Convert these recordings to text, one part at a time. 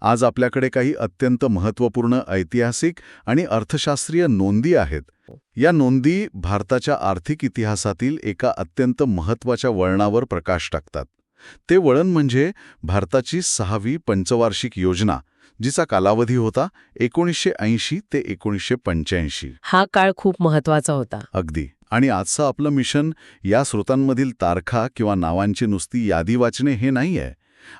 आज आपल्याकडे काही अत्यंत महत्त्वपूर्ण ऐतिहासिक आणि अर्थशास्त्रीय नोंदी आहेत. या नोंदी भारताच्या आर्थिक इतिहासातील एका अत्यंत महत्त्वाच्या वळणावर प्रकाश टाकतात. ते वळण म्हणजे भारताची 6वी पंचवार्षिक योजना, जिचा कालावधी होता 1980 ते 1985. हा काळ खूप महत्वाचा होता. अगदी. आणि आजचं आपलं मिशन या स्रोतांमधील तारखा किंवा नावांची नुसती यादी वाचणे हे नाहीये.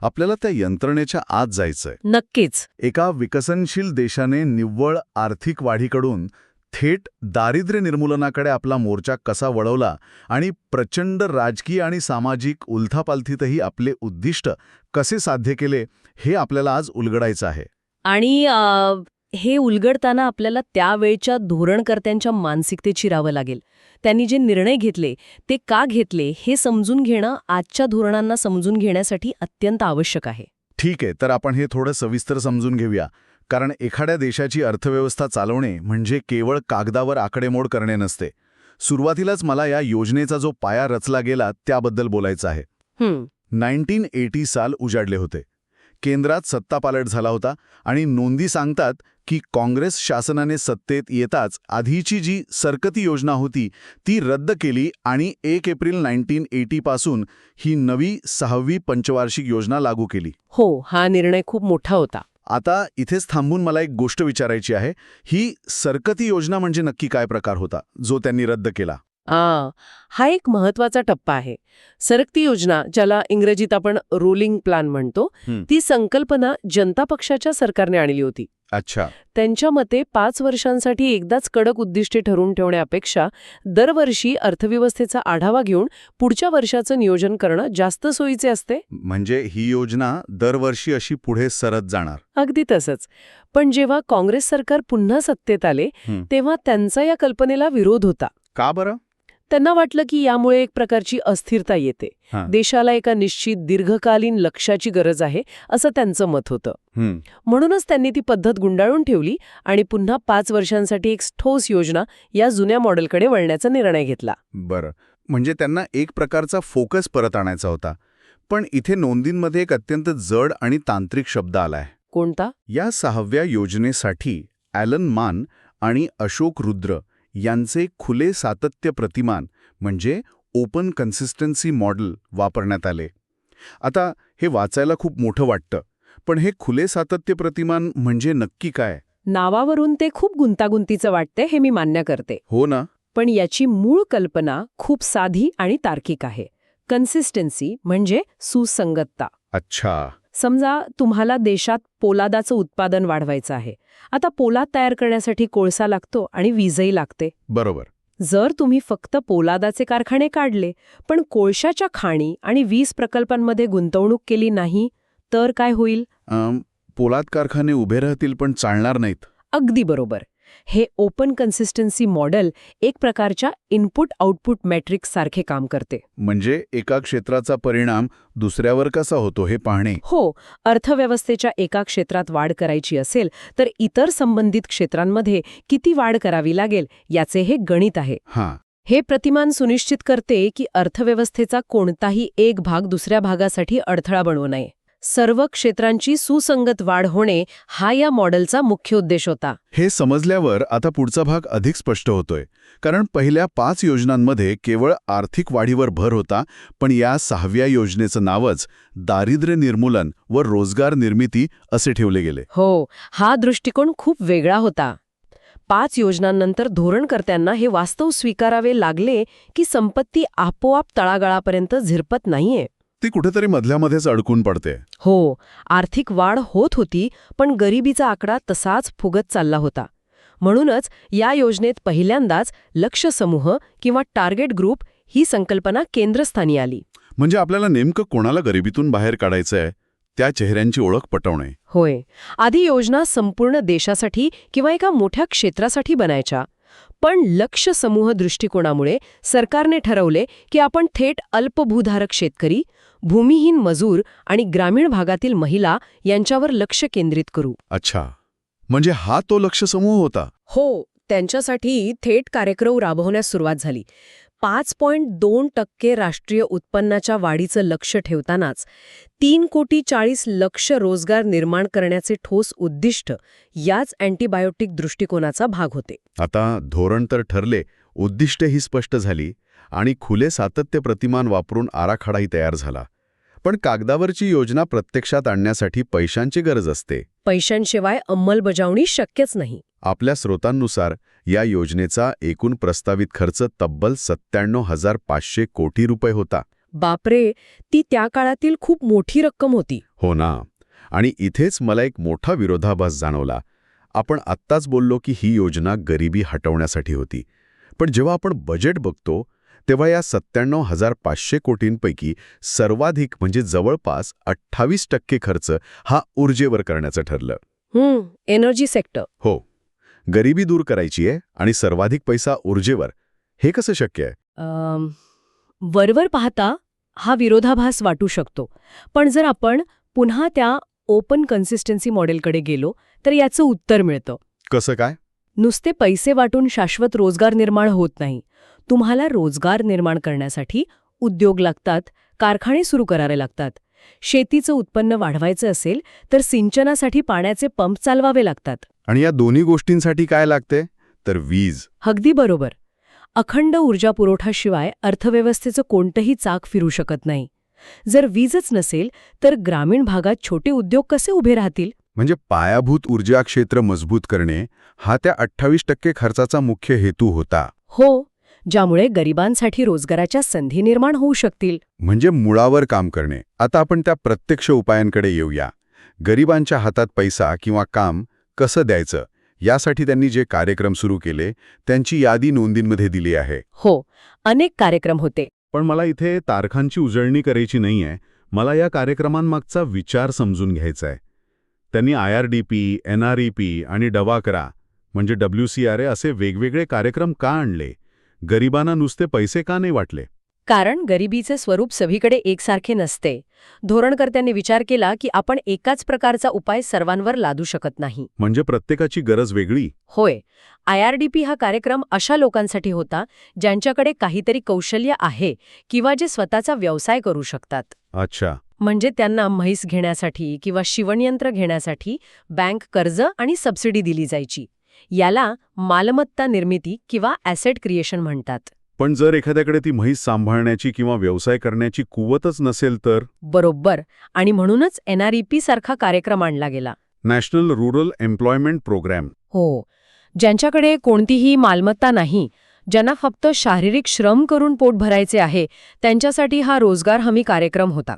आपल्याला त्या यंत्रणेच्या आत जायचंय. नक्कीच. एका विकसनशील देशाने निव्वळ आर्थिक वाढीकडून थेट दारिद्र्य निर्मूलनाकडे आपला मोर्चा कसा वळवला आणि प्रचंड राजकीय आणि सामाजिक उलथापालथीतही आपले उद्दिष्ट कसे साध्य केले, हे आपल्याला आज उलगडायचं आहे. आणि हे उलगडताना आपल्याला त्यावेळच्या धोरणकर्त्यांच्या मानसिकतेची राहावं लागेल. त्यांनी जे निर्णय घेतले ते का घेतले हे समजून घेणं आजच्या धोरणांना समजून घेण्यासाठी अत्यंत आवश्यक आहे. ठीक आहे, तर आपण हे थोडं सविस्तर समजून घेऊया. कारण एखाद्या देशाची अर्थव्यवस्था चालवणे म्हणजे केवळ कागदावर आकडेमोड करणे नसते. सुरुवातीलाच मला या योजनेचा जो पाया रचला गेला त्याबद्दल बोलायचं आहे. 1980 साल उजाडले होते. केंद्रात सत्तापालट झाला होता आणि नोंदी सांगतात की काँग्रेस शासनाने सत्तेत येताच आधीची जी सरकती योजना होती ती रद्द केली आणि 1 एप्रिल 1980 पासून ही नवी 6वी पंचवार्षिक योजना लागू केली. हो, हा निर्णय खूप मोठा होता. आता इथेच थांबून मला एक गोष्ट विचारायची आहे. ही सरकती योजना म्हणजे नक्की काय प्रकार होता जो त्यांनी रद्द केला? हा एक महत्वाचा टप्पा आहे. सरकती योजना, ज्याला इंग्रजीत आपण रोलिंग प्लॅन म्हणतो, ती संकल्पना जनता पक्षाच्या सरकारने आणली होती. अच्छा. त्यांच्या मते 5 वर्षांसाठी एकदाच कडक उद्दिष्टे ठरवून ठेवण्यापेक्षा दरवर्षी अर्थव्यवस्थेचा आढावा घेऊन पुढच्या वर्षाचं नियोजन करणं जास्त सोयीचे असते. म्हणजे ही योजना दरवर्षी अशी पुढे सरत जाणार. अगदी तसंच. पण जेव्हा काँग्रेस सरकार पुन्हा सत्तेत आले तेव्हा त्यांचा या कल्पनेला विरोध होता. का बरं? त्यांना वाटलं की यामुळे एक प्रकारची अस्थिरता येते. देशाला एका निश्चित दीर्घकालीन लक्ष्याची गरज आहे, असं त्यांचं मत होतं. म्हणूनच त्यांनी ती पद्धत गुंडाळून ठेवली आणि पुन्हा 5 वर्षांसाठी एक ठोस योजना या जुन्या मॉडेलकडे वळण्याचा निर्णय घेतला. बरं. म्हणजे त्यांना एक प्रकारचा फोकस परत आणायचा होता. पण इथे नोंदींमध्ये एक अत्यंत जड आणि तांत्रिक शब्द आलाय. कोणता? या 6व्या योजनेसाठी ॲलन मान आणि अशोक रुद्र यांचे खुले सातत्य प्रतिमान म्हणजे ओपन कन्सिस्टन्सी मॉडेल वापरण्यात आले. आता हे वाचायला खूप मोठं वाटतं, पण हे खुले सातत्य प्रतिमान म्हणजे नक्की काय? नावावरून ते खूप गुंतागुंतीचं वाटते, हे मी मान्य करते. हो ना. पण याची मूळ कल्पना खूप साधी आणि तार्किक आहे. कन्सिस्टन्सी म्हणजे सुसंगतता. अच्छा. समजा तुम्हाला देशात पोलादाचं उत्पादन वाढवायचं आहे. आता पोलाद तयार करण्यासाठी कोळसा लागतो आणि वीजही लागते. बरोबर. जर तुम्ही फक्त पोलादाचे कारखाने काढले पण कोळशाच्या खाणी आणि वीज प्रकल्पांमध्ये गुंतवणूक केली नाही तर काय होईल? पोलाद कारखाने उभे राहतील पण चालणार नाहीत. अगदी बरोबर. हे ओपन कन्सिस्टन्सी मॉडेल एक प्रकारच्या इनपुट आउटपुट मॅट्रिक्स सारखे काम करते. म्हणजे एका क्षेत्राचा परिणाम दुसऱ्यावर कसा होतो हे पाहणे. हो. अर्थव्यवस्थेच्या एका क्षेत्रात वाढ करायची असेल तर इतर संबंधित क्षेत्रांमध्ये किती वाढ करावी लागेल याचे हे गणित आहे. हे प्रतिमान सुनिश्चित करते की अर्थव्यवस्थेचा कोणताही एक भाग दुसऱ्या भागासाठी अडथळा बनवू नये. सर्व क्षेत्रांची सुसंगत वाढ होणे हा या मॉडेलचा मुख्य उद्देश होता. हे समजल्यावर आता पुढचा भाग अधिक स्पष्ट होतोय. कारण पहिल्या 5 योजनांमध्ये केवळ आर्थिक वाढीवर भर होता, पण या 6व्या योजनेचं नावच दारिद्र्य निर्मूलन व रोजगार निर्मिती असे ठेवले गेले. हो, हा दृष्टिकोन खूप वेगळा होता. 5 योजनांनंतर धोरणकर्त्यांना हे वास्तव स्वीकारावे लागले की संपत्ती आपोआप तळागाळापर्यंत झिरपत नाहीये. ती कुठेतरी मधल्यामध्येच अडकून पडते. हो. आर्थिक वाढ होत होती पण गरिबीचा आकडा तसाच फुगत चालला होता. म्हणूनच या योजनेत पहिल्यांदाच लक्ष्य समूह किंवा टार्गेट ग्रुप ही संकल्पना केंद्रस्थानी आली. म्हणजे आपल्याला नेमकं कोणाला गरिबीतून बाहेर काढायचंय त्या चेहऱ्यांची ओळख पटवणे. होय. आधी योजना संपूर्ण देशासाठी किंवा एका मोठ्या क्षेत्रासाठी बनायच्या. पण लक्ष्य समूह दृष्टिकोनामुळे सरकारने ठरवले की आपण थेट अल्पभूधारक शेतकरी, भूमिहीन मजूर आणि ग्रामीण भागातील महिला यांच्यावर लक्ष केंद्रित करू. अच्छा. म्हणजे हा तो लक्ष्य समूह होता. हो. त्यांच्यासाठी थेट कार्यक्रम राबवण्यास सुरुवात झाली. 5.2% राष्ट्रीय उत्पन्नाच्या वाढीचं लक्ष ठेवतानाच 3,40,00,000 रोजगार निर्माण करण्याचे ठोस उद्दिष्ट याच अँटीबायोटिक दृष्टिकोनाचा भाग होते. आता धोरण तर ठरले, उद्दिष्टही स्पष्ट झाली आणि खुले सातत्य प्रतिमान वापरून आराखडाही तयार झाला. पण कागदावरची योजना प्रत्यक्षात आणण्यासाठी पैशांची गरज असते. पैशांशिवाय अंमलबजावणी शक्यच नाही. आपल्या स्रोतांनुसार या योजनेचा एकूण प्रस्तावित खर्च तब्बल 97,500 कोटी रुपये होता. बापरे, ती त्या काळातील खूप मोठी रक्कम होती. हो ना. आणि इथेच मला एक मोठा विरोधाभास जाणवला. आपण आत्ताच बोललो की ही योजना गरिबी हटवण्यासाठी होती. पण जेव्हा आपण बजेट बघतो तेव्हा या 97,500 कोटींपैकी सर्वाधिक म्हणजे जवळपास 28% खर्च हा ऊर्जेवर करण्याचं ठरलं. Energy sector. हो. गरिबी दूर करायची आहे आणि सर्वाधिक पैसा ऊर्जेवर. हे कसं शक्य आहे? वरवर पाहता हा विरोधाभास वाटू शकतो. पण जर आपण पुन्हा त्या ओपन कन्सिस्टन्सी मॉडेलकडे गेलो तर याचं उत्तर मिळतं. कसं काय? नुसते पैसे वाटून शाश्वत रोजगार निर्माण होत नाही. तुम्हाला रोजगार निर्माण करण्यासाठी उद्योग लागतात, कारखाने सुरू करावे लागतात. शेतीचं उत्पन्न वाढवायचं असेल तर सिंचनासाठी पाण्याचे पंप चालवावे लागतात. आणि या दोन्ही गोष्टींसाठी काय लागते? तर वीज. अगदी बरोबर. अखंड ऊर्जा पुरवठाशिवाय अर्थव्यवस्थेचं कोणतंही चाक फिरू शकत नाही. जर वीजच नसेल तर ग्रामीण भागात छोटे उद्योग कसे उभे राहतील? म्हणजे पायाभूत ऊर्जा क्षेत्र मजबूत करणे हा त्या 28% खर्चाचा मुख्य हेतू होता. हो, ज्यामुळे गरिबांसाठी रोजगाराच्या संधी निर्माण होऊ शकतील. म्हणजे मुळावर काम करणे. आता आपण त्या प्रत्यक्ष उपायांकडे येऊया. गरिबांच्या हातात पैसा किंवा काम कसं द्यायचं यासाठी त्यांनी जे कार्यक्रम सुरू केले त्यांची यादी नोंदींमध्ये दिली आहे. हो, अनेक कार्यक्रम होते. पण मला इथे तारखांची उजळणी करायची नाहीये. मला या कार्यक्रमांमागचा विचार समजून घ्यायचा आहे. त्यांनी IRDP, NREP आणि डवाकरा म्हणजे WCRA असे वेगवेगळे कार्यक्रम का आणले? गरिबांना नुसते पैसे का नाही वाटले? कारण गरिबीचे स्वरूप सगळीकडे एकसारखे नसते. धोरणकर्त्यांनी विचार केला की आपण एकाच प्रकारचा उपाय सर्वांवर लादू शकत नाही. म्हणजे प्रत्येकाची गरज वेगळी. होय. IRDP हा कार्यक्रम अशा लोकांसाठी होता ज्यांच्याकडे काहीतरी कौशल्य आहे किंवा जे स्वतःचा व्यवसाय करू शकतात. अच्छा. म्हणजे त्यांना म्हैस घेण्यासाठी किंवा शिवणयंत्र घेण्यासाठी बँक कर्ज आणि सबसिडी दिली जायची. याला मालमत्ता निर्मिती किंवा ॲसेट क्रिएशन म्हणतात. पण जर एखाद्याकडे ती म्हैस सांभाळण्याची किंवा व्यवसाय करण्याची कुवतच नसेल तर? बरोबर. आणि म्हणूनच NREP सारखा कार्यक्रम आणला गेला. National rural employment program. हो. ज्यांच्याकडे कोणतीही मालमत्ता नाही, ज्यांना फक्त शारीरिक श्रम करून पोट भरायचे आहे, त्यांच्यासाठी हा रोजगार हमी कार्यक्रम होता.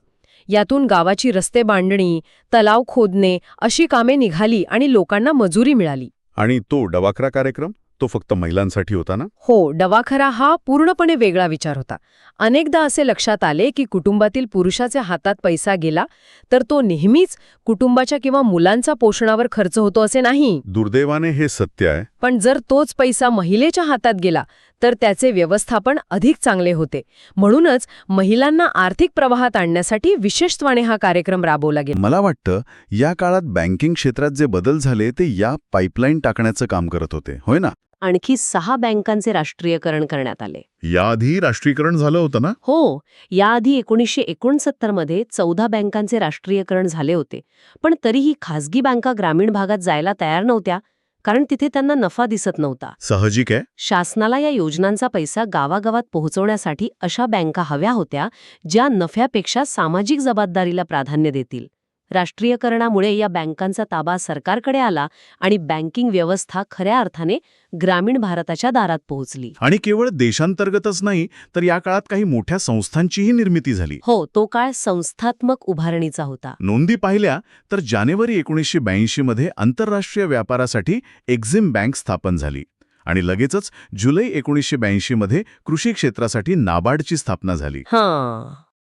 यातून गावाची रस्ते बांधणी, तलाव खोदणे अशी कामे निघाली आणि लोकांना मजुरी मिळाली. आणि तो डवाकरा कार्यक्रम तो फक्त महिलांसाठी होता ना? हो, डवाखरा हा पूर्णपणे वेगळा विचार होता. अनेकदा असे लक्षात आले की कुटुंबातील पुरुषाच्या हातात पैसा गेला तर तो नेहमीच कुटुंबाच्या किंवा मुलांचा पोषणावर खर्च होतो असे नाही. दुर्दैवाने हे सत्य आहे. पण जर तोच पैसा महिलेच्या हातात गेला तर त्याचे व्यवस्थापन अधिक चांगले होते. म्हणूनच महिलांना आर्थिक प्रवाहात आणण्यासाठी विशेषत्वाने हा कार्यक्रम राबवला गेला. मला वाटतं या काळात बँकिंग क्षेत्रात जे बदल झाले ते या पाईपलाईन टाकण्याचं काम करत होते, होय ना? आणखी 6 बँकांचे राष्ट्रीयकरण करण्यात आले. याआधी राष्ट्रीयकरण झालं होतं ना? हो, याआधी 1969 मध्ये 14 बँकांचे राष्ट्रीयकरण झाले होते. पण तरीही खासगी बँका ग्रामीण भागात जायला तयार नव्हत्या, कारण तिथे त्यांना नफा दिसत नव्हता. साहजिक आहे. शासनाला या योजनांचा पैसा गावागावात पोहोचवण्यासाठी अशा बँका हव्या होत्या ज्या नफ्यापेक्षा सामाजिक जबाबदारीला प्राधान्य देतील. राष्ट्रीयकरणामुळे या बँकांचा ताबा सरकारकडे आला आणि बँकिंग व्यवस्था खऱ्या अर्थाने ग्रामीण भारताच्या दारात पोहोचली. आणि केवळ देशांतर्गतच नाही तर या काळात काही मोठ्या संस्थांचीही निर्मिती झाली. हो, तो काळ संस्थात्मक उभारणीचा होता. नोंदी पाहिल्या तर जानेवारी 1982 मध्ये आंतरराष्ट्रीय व्यापारासाठी एक्झिम बँक स्थापन झाली. आणि लगेचच जुलै 1982 मध्ये कृषी क्षेत्रासाठी नाबार्डची स्थापना झाली.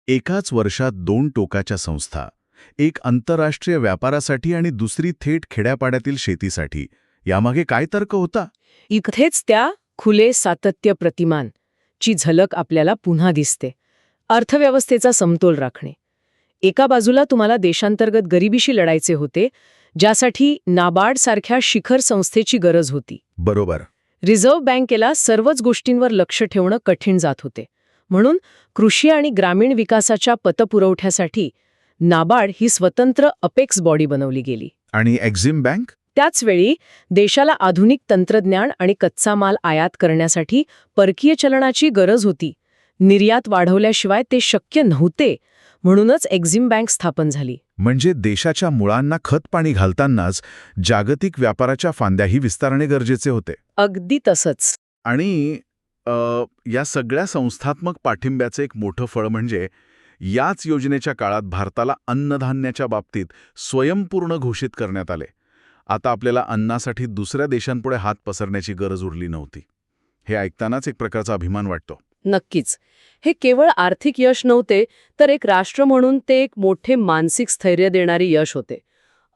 एकाच वर्षात 2 टोकाच्या संस्था, एक आंतरराष्ट्रीय व्यापारासाठी आणि दुसरी थेट खेड्यापाड्यातील शेतीसाठी. यामागे काय तर्क होता? इथेच त्या खुले सातत्य प्रतिमान ची झलक आपल्याला पुन्हा दिसते. अर्थव्यवस्थेचा समतोल राखणे. एका बाजूला तुम्हाला देशांतर्गत गरिबीशी लढायचे होते, ज्यासाठी नाबार्ड सारख्या शिखर संस्थेची गरज होती. बरोबर. रिझर्व्ह बँकेला सर्वच गोष्टींवर लक्ष ठेवणं कठीण जात होते. म्हणून कृषी आणि ग्रामीण विकासाच्या पतपुरवठ्यासाठी नाबार्ड ही स्वतंत्र अपेक्स बॉडी बनवली गेली. आणि एक्झिम बँक? त्याचवेळी देशाला आधुनिक तंत्रज्ञान आणि कच्चा माल आयात करण्यासाठी परकीय चलनाची गरज होती. निर्यात वाढवल्याशिवाय ते शक्य नव्हते. म्हणूनच एक्झिम बँक स्थापन झाली. म्हणजे देशाच्या मुळांना खतपाणी घालतानाच जागतिक व्यापाराच्या फांद्याही विस्तारणे गरजेचे होते. अगदी तसंच. आणि या सगळ्या संस्थात्मक पाठिंब्याचं एक मोठं फळ म्हणजे याच योजनेच्या काळात भारताला अन्नधान्याच्या बाबतीत स्वयंपूर्ण घोषित करण्यात आले. आता आपल्याला अन्नासाठी दुसऱ्या देशांपुढे हात पसरण्याची गरज उरली नव्हती. हे ऐकतानाच एक प्रकारचा अभिमान वाटतो. नक्कीच. हे केवळ आर्थिक यश नव्हते, तर एक राष्ट्र म्हणून ते एक मोठे मानसिक स्थैर्य देणारे यश होते.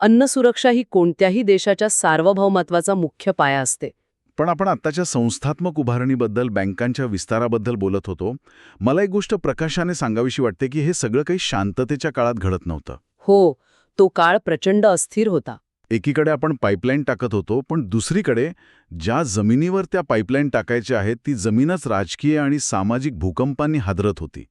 अन्न सुरक्षा ही कोणत्याही देशाच्या सार्वभौमत्वाचा मुख्य पाया असते. पण आपण आत्ताच्या संस्थात्मक उभारणीबद्दल, बँकांच्या विस्ताराबद्दल बोलत होतो. मला एक गोष्ट प्रकाशाने सांगावीशी वाटते की हे सगळं काही शांततेच्या काळात घडत नव्हतं. हो, तो काळ प्रचंड अस्थिर होता. एकीकडे आपण पाईपलाईन टाकत होतो, पण दुसरीकडे ज्या जमिनीवर त्या पाईपलाईन टाकायच्या आहेत ती जमीनच राजकीय आणि सामाजिक भूकंपांनी हादरत होती.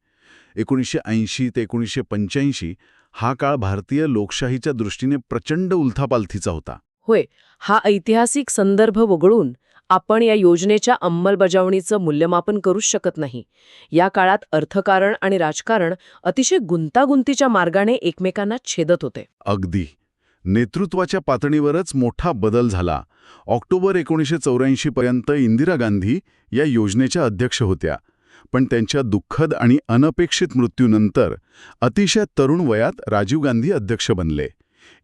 1980 ते 1985 हा काळ भारतीय लोकशाहीच्या दृष्टीने प्रचंड उलथापालथीचा होता. होय, हा ऐतिहासिक संदर्भ वगळून आपण या योजनेच्या अंमलबजावणीचं मूल्यमापन करूच शकत नाही. या काळात अर्थकारण आणि राजकारण अतिशय गुंतागुंतीच्या मार्गाने एकमेकांना छेदत होते. अगदी. नेतृत्वाच्या पातळीवरच मोठा बदल झाला. ऑक्टोबर 1984 पर्यंत इंदिरा गांधी या योजनेच्या अध्यक्ष होत्या. पण त्यांच्या दुःखद आणि अनपेक्षित मृत्यूनंतर अतिशय तरुण वयात राजीव गांधी अध्यक्ष बनले.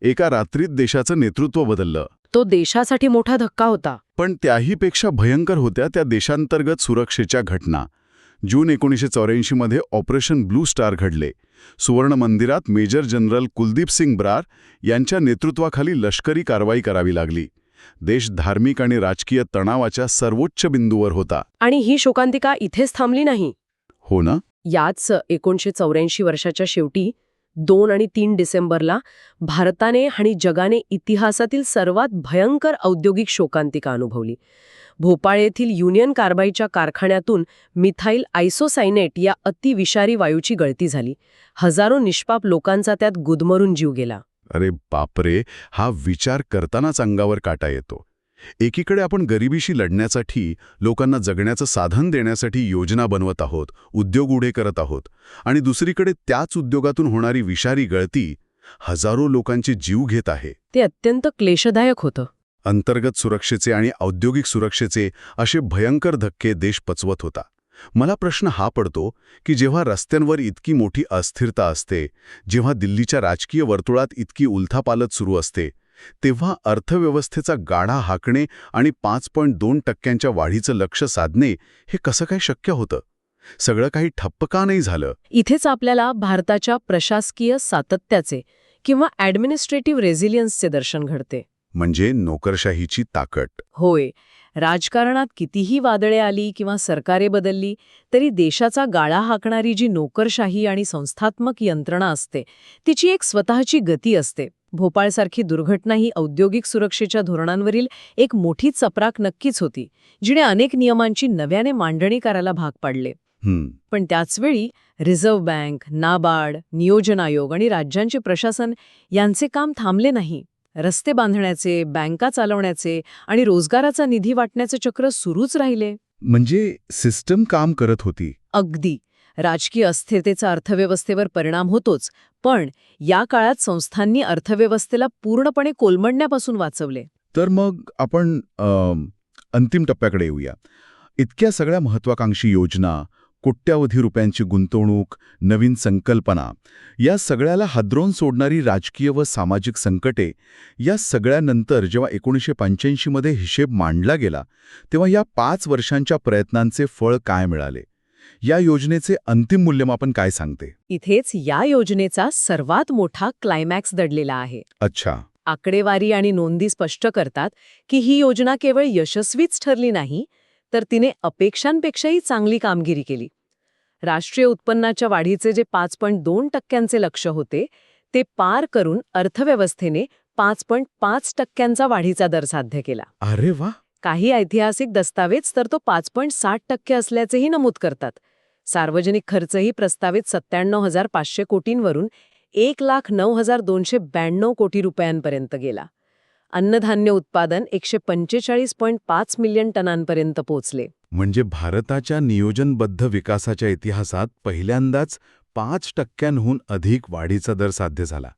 एका रात्रीत देशाचं नेतृत्व बदललं. तो देशासाठी मोठा धक्का होता. पण त्याहीपेक्षा भयंकर होत्या त्या देशांतर्गत सुरक्षेच्या घटना. जून 1984 मध्ये ऑपरेशन ब्लू स्टार घडले. सुवर्ण मंदिरात मेजर जनरल कुलदीप सिंग ब्रार यांच्या नेतृत्वाखाली लष्करी कारवाई करावी लागली. देश धार्मिक आणि राजकीय तणावाच्या सर्वोच्च बिंदूवर होता. आणि ही शोकांतिका इथेच थांबली नाही. हो ना? याच 1984 वर्षाच्या शेवटी 2 आणि 3 डिसेंबरला भारताने आणि जगाने इतिहासातील सर्वात भयंकर औद्योगिक शोकांतिका अनुभवली. भोपाळ येथील युनियन कार्बाईडच्या कारखान्यातून मिथाईल आयसोसायनेट या अतिविषारी वायूची गळती झाली. हजारो निष्पाप लोकांचा त्यात गुदमरून जीव गेला. अरे बापरे, हा विचार करतानाच अंगावर काटा येतो. एकीकडे आपण गरिबीशी लढण्यासाठी, लोकांना जगण्याचं साधन देण्यासाठी योजना बनवत आहोत, उद्योग उभे करत आहोत, आणि दुसरीकडे त्याच उद्योगातून होणारी विषारी गळती हजारो लोकांचे जीव घेत आहे. ते अत्यंत क्लेशदायक होतं. अंतर्गत सुरक्षेचे आणि औद्योगिक सुरक्षेचे असे भयंकर धक्के देश पचवत होता. मला प्रश्न हा पडतो की जेव्हा रस्त्यांवर इतकी मोठी अस्थिरता असते, जेव्हा दिल्लीच्या राजकीय वर्तुळात इतकी उलथापालथ सुरू असते, तेव्हा अर्थव्यवस्थेचा गाडा हाकणे आणि 5.2% वाढीचं लक्ष साधणे हे कसं काय शक्य होतं? सगळं काही ठप्प का नाही झालं? इथेच आपल्याला भारताच्या प्रशासकीय सातत्याचे किंवा ॲडमिनिस्ट्रेटिव्ह रेझिलियन्सचे दर्शन घडते. म्हणजे नोकरशाहीची ताकद. होय, राजकारणात कितीही वादळे आली किंवा सरकारे बदलली तरी देशाचा गाळा हाकणारी जी नोकरशाही आणि संस्थात्मक यंत्रणा असते तिची एक स्वतःची गती असते. भोपाळसारखी दुर्घटना ही औद्योगिक सुरक्षेच्या धोरणांवरील एक मोठी चपराक नक्कीच होती, जिने अनेक नियमांची नव्याने मांडणी करायला भाग पाडले. पण त्याचवेळी रिझर्व्ह बँक, नाबार्ड, नियोजन आयोग आणि राज्यांचे प्रशासन यांचे काम थांबले नाही. रस्ते बांधण्याचे, बँका चालवण्याचे आणि रोजगाराचा निधी वाटण्याचे चक्र सुरूच राहिले. म्हणजे सिस्टम काम करत होती. अगदी. राजकीय अस्थिरतेचा अर्थव्यवस्थेवर परिणाम होतोच, पण या काळात संस्थांनी अर्थव्यवस्थेला पूर्णपणे कोलमडण्यापासून वाचवले. तर मग आपण अंतिम टप्प्याकडे येऊया. इतक्या सगळ्या महत्वाकांक्षी योजना, कोट्यावधी रुपयांची गुंतवणूक, नवीन संकल्पना, या सगळ्याला हादरवून सोडणारी राजकीय व सामाजिक संकटे, या सगळ्यानंतर जेव्हा 1985 मध्ये हिशेब मांडला गेला तेव्हा या 5 वर्षांच्या प्रयत्नांचे फळ काय मिळाले? या योजनेचे अंतिम मूल्यमापन काय सांगते? इथेच या योजनेचा सर्वात मोठा क्लायमॅक्स दडलेला आहे. अच्छा. आकडेवारी आणि नोंदी स्पष्ट करतात की ही योजना केवळ यशस्वीच ठरली नाही, तर तिने अपेक्षांपेक्षाही चांगली कामगिरी केली. राष्ट्रीय उत्पन्नाच्या वाढीचे जे 5.2% लक्ष होते ते पार करून अर्थव्यवस्थेने 5.5% वाढीचा दर साध्य केला. अरे वा. काही ऐतिहासिक दस्तावेज तर तो 5.7% असल्याचेही नमूद करतात. सार्वजनिक खर्चही प्रस्तावित 97,500 कोटींवरून 1,09,292 कोटी रुपयांपर्यंत गेला. अन्नधान्य उत्पादन 145.5 मिलियन टनांपर्यंत पोहोचले. म्हणजे भारताच्या नियोजनबद्ध विकासाच्या इतिहासात पहिल्यांदाच 5%हून अधिक वाढीचा दर साध्य झाला.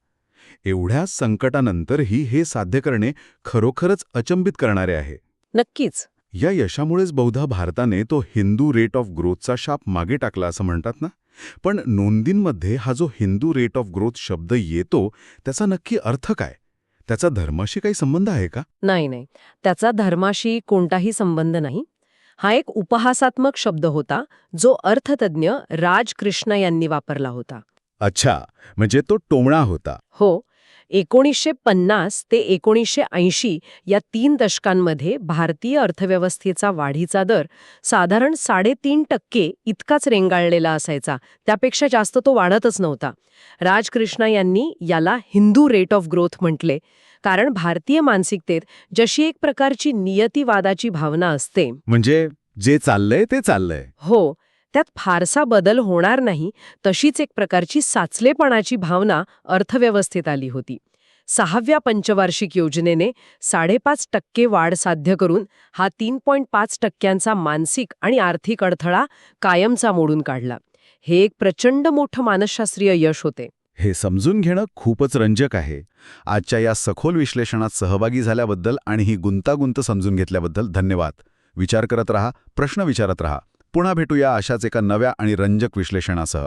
एवढ्या संकटानंतरही हे साध्य करणे खरोखरच अचंबित करणारे आहे. नक्कीच. या यशामुळेच बहुधा भारताने तो हिंदू रेट ऑफ ग्रोथचा शाप मागे टाकला असं म्हणतात ना. पण नोंदींमध्ये हा जो हिंदू रेट ऑफ ग्रोथ शब्द येतो त्याचा नक्की अर्थ काय? त्याचा धर्माशी काही संबंध आहे का? नाही. त्याचा धर्माशी कोणताही संबंध नाही. हा एक उपहासात्मक शब्द होता जो अर्थतज्ञ राज कृष्ण यांनी वापरला होता. अच्छा, म्हणजे तो टोमणा होता. हो. 1950 ते 1980 या 3 दशकांमध्ये भारतीय अर्थव्यवस्थेचा वाढीचा दर साधारण 3.5% इतकाच रेंगाळलेला असायचा. त्यापेक्षा जास्त तो वाढतच नव्हता. राजकृष्ण यांनी याला हिंदू रेट ऑफ ग्रोथ म्हटले, कारण भारतीय मानसिकतेत जशी एक प्रकारची नियतिवादाची भावना असते, म्हणजे जे चाललंय ते चाललंय. हो, त्यात फारसा बदल होणार नाही, तशीच एक प्रकारची साचलेपणाची भावना अर्थव्यवस्थेत आली होती. 6व्या पंचवार्षिक योजनेने 5.5% वाढ साध्य करून हा 3.5% मानसिक आणि आर्थिक अडथळा कायमचा मोडून काढला. हे एक प्रचंड मोठं मानसशास्त्रीय यश होते. हे समजून घेणं खूपच रंजक आहे. आजच्या या सखोल विश्लेषणात सहभागी झाल्याबद्दल आणि ही गुंतागुंत समजून घेतल्याबद्दल धन्यवाद. विचार करत रहा, प्रश्न विचारत रहा. पुन्हा भेटूया अशाच एका नव्या आणि रंजक विश्लेषणासह.